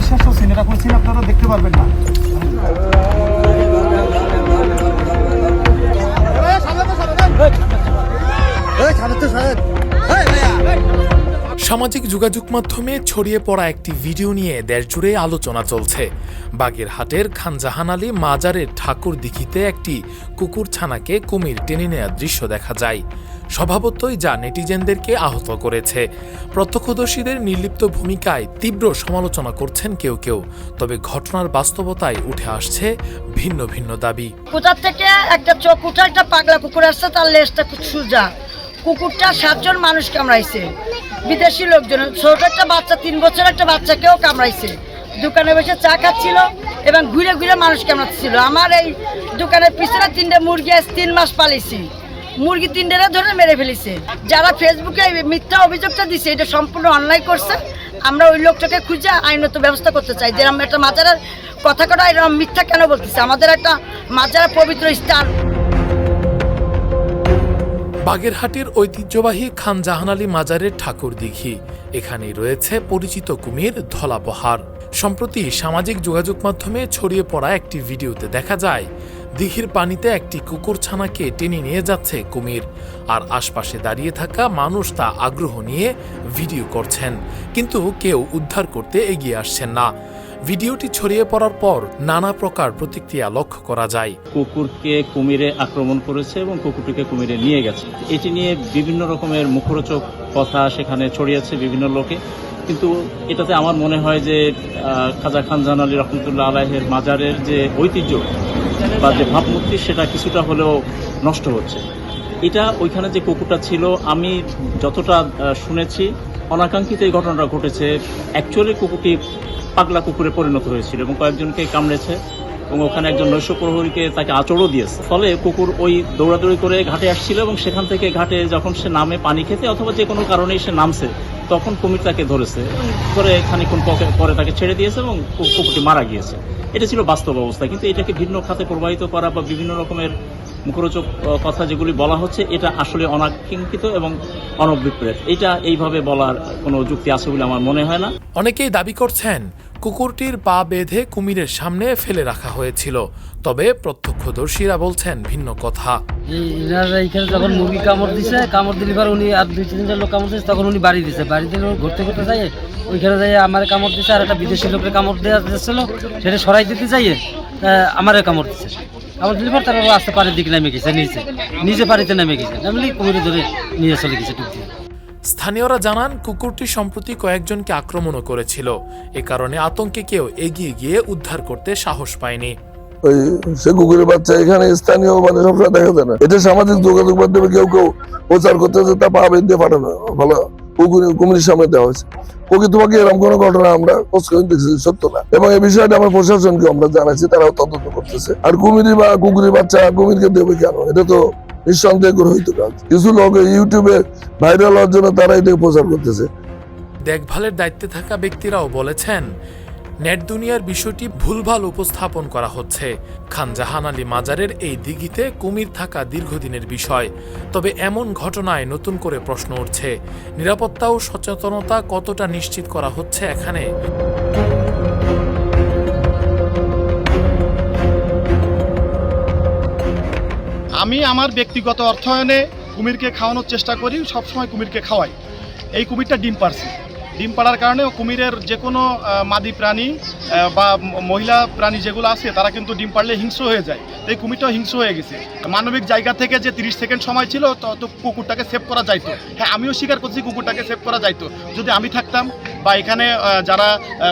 অবিশ্বাস্য সিন, এটা কোনো সিন আপনারা দেখতে পারবেন না। সামাজিক যোগাযোগ মাধ্যমে ছড়িয়ে পড়া একটি ভিডিও নিয়ে দেশজুড়ে আলোচনা চলছে। বাগেরহাটের খানজাহান আলী মাজারের ঠাকুর দিঘিতে একটি কুকুরছানাকে কুমির টেনে নেওয়ার দৃশ্য দেখা যায়। স্বভাবতই যা নেটিজেনদেরকে আহত করেছে। প্রত্যক্ষদর্শীদের নির্লিপ্ত ভূমিকায় তীব্র সমালোচনা করছেন কেউ কেউ। তবে ঘটনার বাস্তবতায় উঠে আসছে ভিন্ন ভিন্ন দাবি। কোথা থেকে একটা চোখ উঠা একটা পাগলা কুকুর আসছে, তার লেজটা খুব সোজা। কুকুরটা 7 জন মানুষ কামড়াইছে, বিদেশি লোকজন। ছোট একটা বাচ্চা, 3 বছর একটা বাচ্চাকেও কামড়াইছে। দোকানে বসে চা খাচ্ছিল এবং ঘুরে ঘুরে মানুষ কামড়াচ্ছিল। আমার এই দোকানের পিছনে 3টে মুরগি 3 মাস পালিয়েছি, মুরগি 3টেরে ধরে মেরে ফেলেছে। যারা ফেসবুকে মিথ্যা অভিযোগটা দিছে, এটা সম্পূর্ণ অন্যায় করছে। আমরা ওই লোকটাকে খুঁজে আইনত ব্যবস্থা করতে চাই। যে আমরা একটা মাজারের কথা এরকম মিথ্যা কেন বলতেছে? আমাদের একটা মাজারের পবিত্র স্থান। বাগেরহাটের ঐতিহ্যবাহী খানজাহান আলী মাজারের ঠাকুর দিঘি, এখানেই রয়েছে পরিচিত কুমির ধলাপহার। সম্প্রতি সামাজিক যোগাযোগ মাধ্যমে ছড়িয়ে পড়া একটি ভিডিওতে দেখা যায় দিঘির পানিতে একটি কুকুরছানাকে টেনে নিয়ে যাচ্ছে কুমির, আর আশপাশে দাঁড়িয়ে থাকা মানুষ তা আগ্রহ নিয়ে ভিডিও করছেন, কিন্তু কেউ উদ্ধার করতে এগিয়ে আসছেন না। ভিডিওটি ছড়িয়ে পড়ার পর নানা প্রকার প্রতিক্রিয়া লক্ষ্য করা যায়। কুকুরকে কুমিরে আক্রমণ করেছে এবং কুকুরটিকে কুমিরে নিয়ে গেছে, এটি নিয়ে বিভিন্ন রকমের মুখরোচক কথা সেখানে ছড়িয়েছে বিভিন্ন লোকে। কিন্তু এটাতে আমার মনে হয় যে খাজা খানজাহান আলী রহমতুল্লাহ আলাইহের মাজারের যে ঐতিহ্য বা যে ভাবমূর্তি, সেটা কিছুটা হলেও নষ্ট হচ্ছে। এটা ওইখানে যে কুকুরটা ছিল, আমি যতটা শুনেছি অনাকাঙ্ক্ষিত এই ঘটনাটা ঘটেছে। অ্যাকচুয়ালি কুকুরটি পাগলা কুকুরে পরিণত হয়েছিল এবং কয়েকজনকে কামড়েছে এবং ওখানে একজন নৈশ প্রহরীকে তাকে আঁচড়ও দিয়েছে। ফলে কুকুর ওই দৌড়াদৌড়ি করে ঘাটে আসছিল এবং সেখান থেকে ঘাটে যখন সে নামে পানি খেতে অথবা যে কোনো কারণেই সে নামছে, তখন কুমির তাকে ধরেছে, ধরে খানিক্ষণ পরে তাকে ছেড়ে দিয়েছে এবং কুকুরটি মারা গিয়েছে। এটা ছিল বাস্তব অবস্থা। কিন্তু এটাকে ভিন্ন খাতে প্রবাহিত করা বা বিভিন্ন রকমের মুখরোচক কথা যেগুলি বলা হচ্ছে, এটা আসলে অনাকাঙ্ক্ষিত এবং অনভিপ্রেত। এটা এইভাবে বলার কোনো যুক্তি আছে বলে আমার মনে হয় না। অনেকেই দাবি করছেন কুকুরটির পা বেঁধে কুমিরের সামনে ফেলে রাখা হয়েছিল, তবে প্রত্যক্ষদর্শীরা বলছেন ভিন্ন কথা। এখানে যখন মুরগি কামড় দিছে, কামড় দিলে পর উনি আর 2-3টা লোক কামড় দিচ্ছে, তখন উনি বাড়ি দিছে। বাড়িতে ঘুরতে ঘুরতে যাই ওইখানে যাই আমার কামড় দিচ্ছে, আর একটা বিদেশি লোকের কামড় দেওয়া যাচ্ছিল, সেটা সরাই দিতে যাইয়ে আমারও কামড় দিচ্ছে। কামড় দিলে পর তারপর আসতে পারে দিকে নেমে গেছে, নিজে বাড়িতে নেমে গেছে, নামলে কুমিরে ধরে নিয়ে চলে গেছে টুক দিয়ে। স্থানীয়রা জানান কুকুরটি সম্প্রতি কয়েকজনকে আক্রমণও করেছিল। এ কারণে আতঙ্কে কেউ এগিয়ে গিয়ে উদ্ধার করতে সাহস পায়নি। ওই সে কুকুরের বাচ্চা এখানে স্থানীয় মানে সবসময় দেখা যায় না। এটা সামাজিক যোগাযোগ মাধ্যমে কেউ কেউ প্রচার করতেছে, তা পা বেঁধে পাঠানো ভালো কুমিরের সামনে দেওয়া হয়েছে। প্রকৃতপক্ষে এরকম কোনো ঘটনা আমরা খোঁজ করে দেখছি সত্য না, এবং এই বিষয়টা আমার প্রশাসনকে আমরা জানাচ্ছি, তারাও তদন্ত করতেছে। আর কুমির বা কুকুরের বাচ্চা কুমিরকে দেবে কেন? এটা তো নিঃসন্দেহে গ্রহীত কাজ। কিছু লোক ইউটিউবে ভাইরাল হওয়ার জন্য তারা এটা প্রচার করতেছে। দেখভালের দায়িত্বে থাকা ব্যক্তিরাও বলেছেন নেট দুনিয়ার বিষয়টি ভুলভাল উপস্থাপন করা হচ্ছে। খানজাহান আলী মাজারের এই দিঘিতে কুমির থাকা দীর্ঘদিনের বিষয়, তবে এমন ঘটনায় নতুন করে প্রশ্ন উঠছে নিরাপত্তা ও সচেতনতা কতটা নিশ্চিত করা হচ্ছে এখানে। আমি আমার ব্যক্তিগত অর্থায়নে কুমিরকে খাওয়ানোর চেষ্টা করি, সবসময় কুমিরকে খাওয়াই। এই কুমিরটা ডিম পারছে, ডিম পাড়ার কারণে কুমিরের যে কোনো মাদি প্রাণী বা মহিলা প্রাণী যেগুলো আছে তারা কিন্তু ডিম পাড়লে হিংস্র হয়ে যায়। এই কুমিরটাও হিংস্র হয়ে গেছে। মানবিক জায়গা থেকে যে 30 সেকেন্ড সময় ছিল, তো কুকুরটাকে সেভ করা যাইতো। হ্যাঁ, আমিও স্বীকার করছি কুকুরটাকে সেভ করা যাইতো যদি আমি থাকতাম, বা এখানে যারা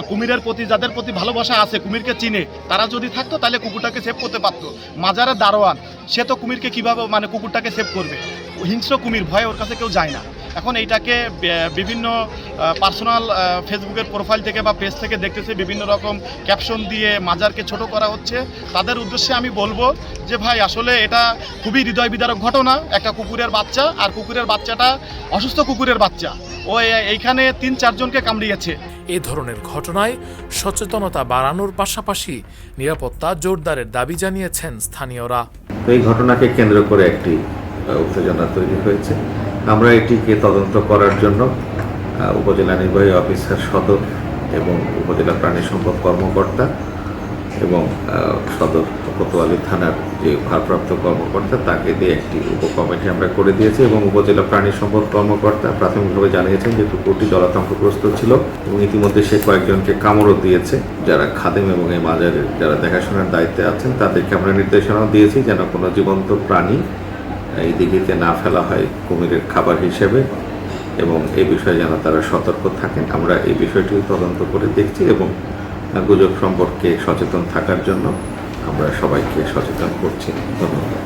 কুমিরের প্রতি যাদের প্রতি ভালোবাসা আছে, কুমিরকে চিনে, তারা যদি থাকতো তাহলে কুকুরটাকে সেভ করতে পারতো। মাজারের দারোয়ান সে তো কুমিরকে কীভাবে মানে কুকুরটাকে সেভ করবে? হিংস্র কুমির ভয়ে ওর কাছে কেউ যায় না। এখন এইটাকে বিভিন্ন পার্সোনাল ফেসবুকের প্রোফাইল থেকে বা পেজ থেকে দেখতেছে, বিভিন্ন রকম ক্যাপশন দিয়ে মাজারকে ছোট করা হচ্ছে। তাদের উদ্দেশ্যে আমি বলবো যে ভাই, আসলে এটা খুবই হৃদয় বিদারক ঘটনা। একটা কুকুরের বাচ্চা, আর কুকুরের বাচ্চাটা অসুস্থ কুকুরের বাচ্চা, ও এইখানে 3-4 জনকে কামড়িয়েছে। এ ধরনের ঘটনায় সচেতনতা বাড়ানোর পাশাপাশি নিরাপত্তা জোরদারের দাবি জানিয়েছেন স্থানীয়রা। এই ঘটনাকে কেন্দ্র করে একটি উত্তেজনা তৈরি হয়েছে। আমরা এটিকে তদন্ত করার জন্য উপজেলা নির্বাহী অফিসার সদর এবং উপজেলা প্রাণী সম্পদ কর্মকর্তা এবং সদর কোতোয়ালি থানার যে ভারপ্রাপ্ত কর্মকর্তা তাকে দিয়ে একটি উপকমিটি আমরা করে দিয়েছি এবং উপজেলা প্রাণী সম্পদ কর্মকর্তা প্রাথমিকভাবে জানিয়েছেন যে কুকুরটি জলাতঙ্কগ্রস্ত ছিল এবং ইতিমধ্যে সে কয়েকজনকে কামড়ও দিয়েছে। যারা খাদেম এবং এই মাজারের যারা দেখাশোনার দায়িত্বে আছেন তাদেরকে আমরা নির্দেশনাও দিয়েছি যেন কোনো জীবন্ত প্রাণী এই দিঘিতে না ফেলা হয় কুমিরের খাবার হিসেবে এবং এই বিষয়ে যেন তারা সতর্ক থাকেন। আমরা এই বিষয়টি তদন্ত করে দেখছি এবং গুজব সম্পর্কে সচেতন থাকার জন্য আমরা সবাইকে সচেতন করছি। ধন্যবাদ।